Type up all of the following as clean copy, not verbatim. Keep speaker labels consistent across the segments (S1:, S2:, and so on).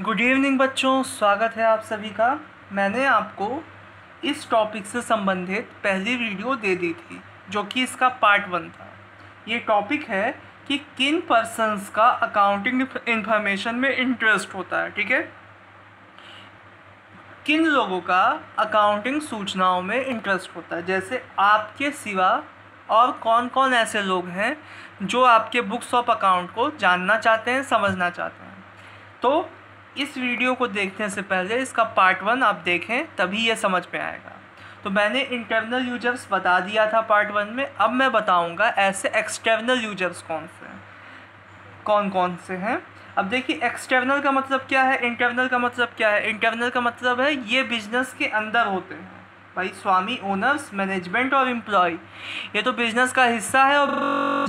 S1: Good evening बच्चों, स्वागत है आप सभी का। मैंने आपको इस टॉपिक से संबंधित पहली वीडियो दे दी थी जो कि इसका पार्ट 1 था। ये टॉपिक है कि किन पर्सन्स का अकाउंटिंग इंफॉर्मेशन में इंटरेस्ट होता है। ठीक है, किन लोगों का अकाउंटिंग सूचनाओं में इंटरेस्ट होता है। जैसे आपके सिवा और कौन कौन ऐसे लोग हैं जो आपके बुक्स ऑफ अकाउंट को जानना चाहते हैं, समझना चाहते हैं। तो इस वीडियो को देखने से पहले इसका पार्ट 1 आप देखें, तभी ये समझ में आएगा। तो मैंने इंटरनल यूजर्स बता दिया था पार्ट 1 में। अब मैं बताऊंगा ऐसे एक्सटर्नल यूजर्स कौन कौन से हैं। अब देखिए, एक्सटर्नल का मतलब क्या है, इंटरनल का मतलब क्या है। इंटरनल का मतलब है ये बिजनेस के अंदर होते हैं भाई, स्वामी, ओनर्स, मैनेजमेंट और एम्प्लॉय, ये तो बिजनेस का हिस्सा है और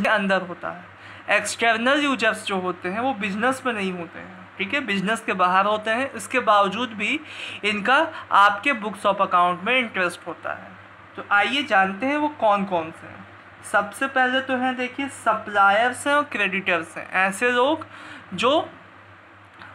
S1: के अंदर होता है। एक्सटर्नल यूजर्स जो होते हैं वो बिजनेस में नहीं होते हैं, ठीक है, बिजनेस के बाहर होते हैं। इसके बावजूद भी इनका आपके बुक्स ऑफ अकाउंट में इंटरेस्ट होता है। तो आइए जानते हैं वो कौन कौन से हैं। सबसे पहले तो हैं, देखिए, सप्लायर्स हैं और क्रेडिटर्स हैं। ऐसे लोग जो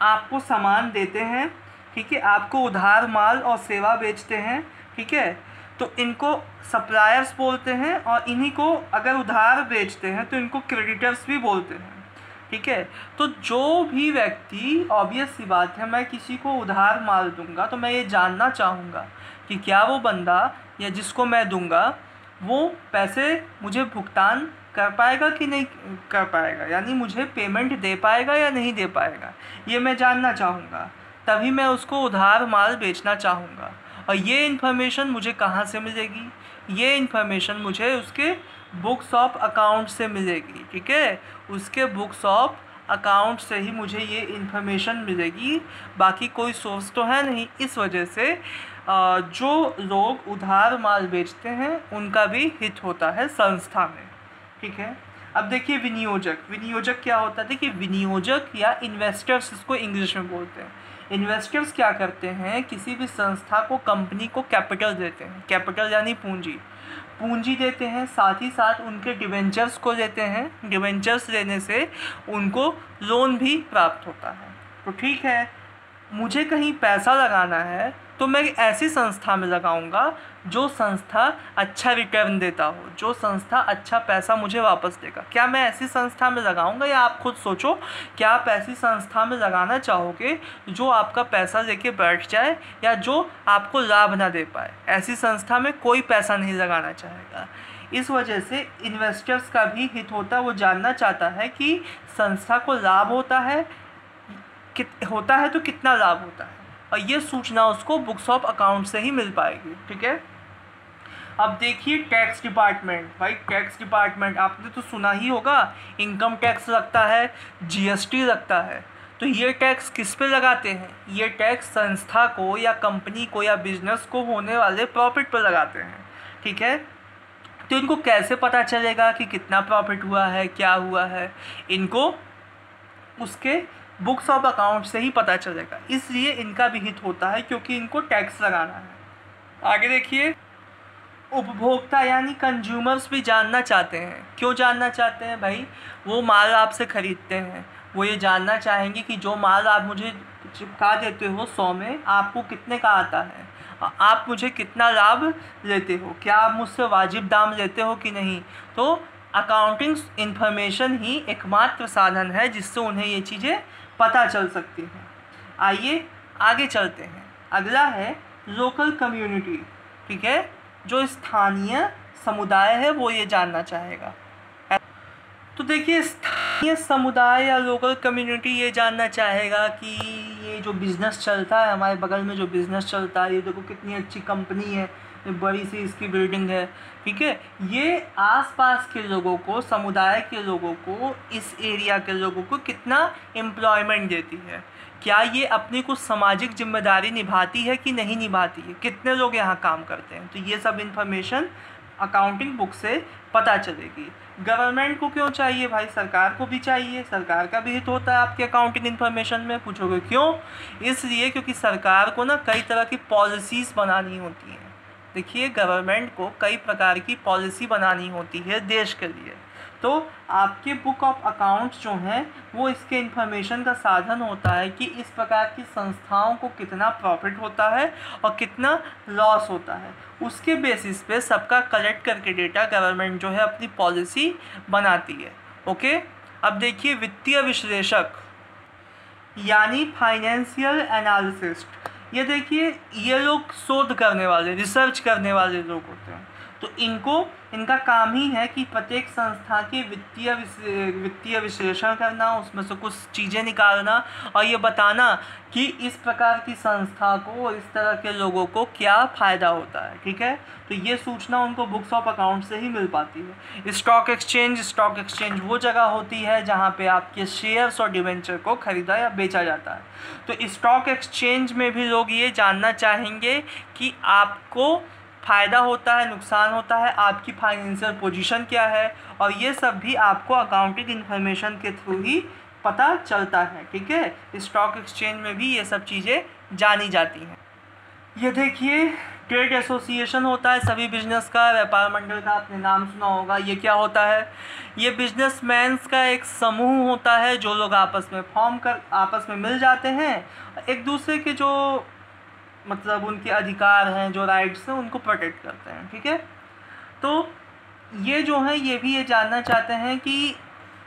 S1: आपको सामान देते हैं, ठीक है, आपको उधार माल और सेवा बेचते हैं, ठीक है, तो इनको सप्लायर्स बोलते हैं। और इन्हीं को अगर उधार बेचते हैं तो इनको क्रेडिटर्स भी बोलते हैं, ठीक है। तो जो भी व्यक्ति, ऑब्वियस सी बात है, मैं किसी को उधार माल दूंगा तो मैं ये जानना चाहूँगा कि क्या वो बंदा या जिसको मैं दूंगा वो पैसे मुझे भुगतान कर पाएगा कि नहीं कर पाएगा, यानी मुझे पेमेंट दे पाएगा या नहीं दे पाएगा, ये मैं जानना चाहूँगा। तभी मैं उसको उधार माल बेचना चाहूँगा। और ये इन्फॉर्मेशन मुझे कहाँ से मिलेगी? ये इन्फॉर्मेशन मुझे उसके बुक्स ऑफ अकाउंट से मिलेगी, ठीक है। उसके बुक्स ऑफ अकाउंट से ही मुझे ये इन्फॉर्मेशन मिलेगी, बाकी कोई सोर्स तो है नहीं। इस वजह से जो लोग उधार माल बेचते हैं उनका भी हित होता है संस्था में, ठीक है। अब देखिए, विनियोजक क्या होता है। देखिए, विनियोजक या इन्वेस्टर्स इसको इंग्लिश में बोलते हैं। इन्वेस्टर्स क्या करते हैं, किसी भी संस्था को, कंपनी को कैपिटल देते हैं। कैपिटल यानी पूंजी देते हैं, साथ ही साथ उनके डिवेंचर्स को लेते हैं। डिवेंचर्स लेने से उनको लोन भी प्राप्त होता है। तो ठीक है, मुझे कहीं पैसा लगाना है तो मैं ऐसी संस्था में लगाऊंगा जो संस्था अच्छा रिटर्न देता हो, जो संस्था अच्छा पैसा मुझे वापस देगा। क्या मैं ऐसी संस्था में लगाऊंगा, या आप खुद सोचो, क्या आप ऐसी संस्था में लगाना चाहोगे जो आपका पैसा लेके बैठ जाए या जो आपको लाभ ना दे पाए? ऐसी संस्था में कोई पैसा नहीं लगाना चाहेगा। इस वजह से इन्वेस्टर्स का भी हित होता है, वो जानना चाहता है कि संस्था को लाभ होता है तो कितना लाभ होता है, और ये सूचना उसको बुक्स ऑफ अकाउंट से ही मिल पाएगी, ठीक है। अब देखिए, टैक्स डिपार्टमेंट। भाई, टैक्स डिपार्टमेंट आपने तो सुना ही होगा, इनकम टैक्स लगता है, जीएसटी लगता है। तो ये टैक्स किस पे लगाते हैं? ये टैक्स संस्था को या कंपनी को या बिजनेस को होने वाले प्रॉफिट पर लगाते हैं, ठीक है। तो इनको कैसे पता चलेगा कि कितना प्रॉफिट हुआ है, क्या हुआ है? इनको उसके बुक्स ऑफ अकाउंट से ही पता चलेगा। इसलिए इनका भी हित होता है, क्योंकि इनको टैक्स लगाना है। आगे देखिए, उपभोक्ता यानी कंज्यूमर्स भी जानना चाहते हैं। क्यों जानना चाहते हैं भाई? वो माल आपसे ख़रीदते हैं, वो ये जानना चाहेंगे कि जो माल आप मुझे चिपका देते हो 100 में, आपको कितने का आता है, आप मुझे कितना लाभ लेते हो, क्या आप मुझसे वाजिब दाम लेते हो कि नहीं। तो अकाउंटिंग इन्फॉर्मेशन ही एकमात्र साधन है जिससे उन्हें ये चीज़ें पता चल सकती हैं। आइए आगे चलते हैं। अगला है लोकल कम्युनिटी, ठीक है। जो स्थानीय समुदाय है वो ये जानना चाहेगा। तो देखिए, स्थानीय समुदाय या लोकल कम्युनिटी ये जानना चाहेगा कि ये जो बिज़नेस चलता है, हमारे बगल में जो बिज़नेस चलता है, ये देखो कितनी अच्छी कंपनी है, बड़ी सी इसकी बिल्डिंग है, ठीक है। ये आसपास के लोगों को, समुदाय के लोगों को, इस एरिया के लोगों को कितना एम्प्लॉयमेंट देती है, क्या ये अपनी कुछ सामाजिक जिम्मेदारी निभाती है कि नहीं निभाती है, कितने लोग यहाँ काम करते हैं। तो ये सब इन्फॉर्मेशन अकाउंटिंग बुक से पता चलेगी। गवर्नमेंट को क्यों चाहिए भाई? सरकार को भी चाहिए, सरकार का भी हित होता है आपके अकाउंटिंग इन्फॉर्मेशन में। पूछोगे क्यों? इसलिए क्योंकि सरकार को ना कई तरह की पॉलिसीज़ बनानी होती हैं। देखिए, गवर्नमेंट को कई प्रकार की पॉलिसी बनानी होती है देश के लिए। तो आपके बुक ऑफ अकाउंट्स जो हैं वो इसके इन्फॉर्मेशन का साधन होता है कि इस प्रकार की संस्थाओं को कितना प्रॉफिट होता है और कितना लॉस होता है। उसके बेसिस पे सबका कलेक्ट करके डेटा गवर्नमेंट जो है अपनी पॉलिसी बनाती है। ओके, अब देखिए वित्तीय विश्लेषक यानी फाइनेंशियल एनालिसिस्ट, ये देखिए ये लोग शोध करने वाले, रिसर्च करने वाले लोग होते हैं। तो इनका काम ही है कि प्रत्येक संस्था के वित्तीय विश्लेषण करना, उसमें से कुछ चीज़ें निकालना और ये बताना कि इस प्रकार की संस्था को और इस तरह के लोगों को क्या फ़ायदा होता है। ठीक है, तो ये सूचना उनको बुक्स ऑफ अकाउंट से ही मिल पाती है। स्टॉक एक्सचेंज वो जगह होती है जहाँ पे आपके शेयर्स और डिवेंचर को खरीदा या बेचा जाता है। तो स्टॉक एक्सचेंज में भी लोग ये जानना चाहेंगे कि आपको फ़ायदा होता है, नुकसान होता है, आपकी फाइनेंशियल पोजीशन क्या है, और ये सब भी आपको अकाउंटिंग इन्फॉर्मेशन के थ्रू ही पता चलता है। ठीक है, स्टॉक एक्सचेंज में भी ये सब चीज़ें जानी जाती हैं। ये देखिए ट्रेड एसोसिएशन होता है सभी बिजनेस का, व्यापार मंडल का आपने नाम सुना होगा। ये क्या होता है? ये बिजनेसमैन्स का एक समूह होता है जो लोग आपस में मिल जाते हैं, एक दूसरे के जो मतलब उनके अधिकार हैं, जो राइट्स हैं, उनको प्रोटेक्ट करते हैं। ठीक है, तो ये जो है ये भी ये जानना चाहते हैं कि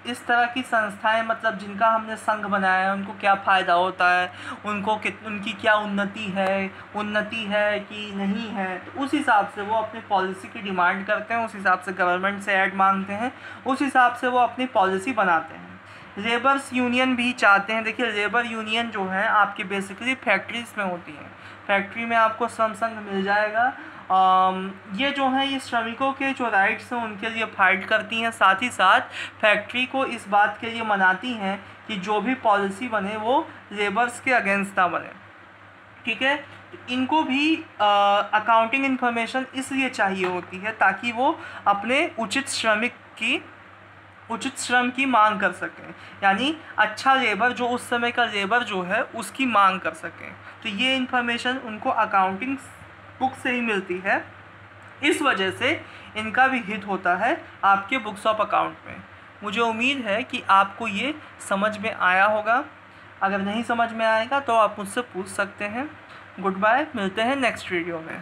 S1: इस तरह की संस्थाएं मतलब जिनका हमने संघ बनाया है उनको क्या फ़ायदा होता है, उनकी क्या उन्नति है कि नहीं है। तो उस हिसाब से वो अपनी पॉलिसी की डिमांड करते हैं, उस हिसाब से गवर्नमेंट से ऐड मांगते हैं, उस हिसाब से वो अपनी पॉलिसी बनाते हैं। लेबर्स यूनियन भी चाहते हैं। देखिए लेबर यूनियन जो है आपकी बेसिकली फैक्ट्रीज़ में होती हैं, फैक्ट्री में आपको श्रम संघ मिल जाएगा। ये जो है ये श्रमिकों के जो राइट्स हैं उनके लिए फाइट करती हैं, साथ ही साथ फैक्ट्री को इस बात के लिए मनाती हैं कि जो भी पॉलिसी बने वो लेबर्स के अगेंस्ट ना बने। ठीक है, इनको भी अकाउंटिंग इन्फॉर्मेशन इसलिए चाहिए होती है ताकि वो अपने उचित श्रम की मांग कर सकें, यानी अच्छा लेबर जो उस समय का लेबर जो है उसकी मांग कर सकें। तो ये इन्फॉर्मेशन उनको अकाउंटिंग बुक से ही मिलती है, इस वजह से इनका भी हित होता है आपके बुक्स ऑफ अकाउंट में। मुझे उम्मीद है कि आपको ये समझ में आया होगा। अगर नहीं समझ में आएगा तो आप मुझसे पूछ सकते हैं। गुड बाय, मिलते हैं नेक्स्ट वीडियो में।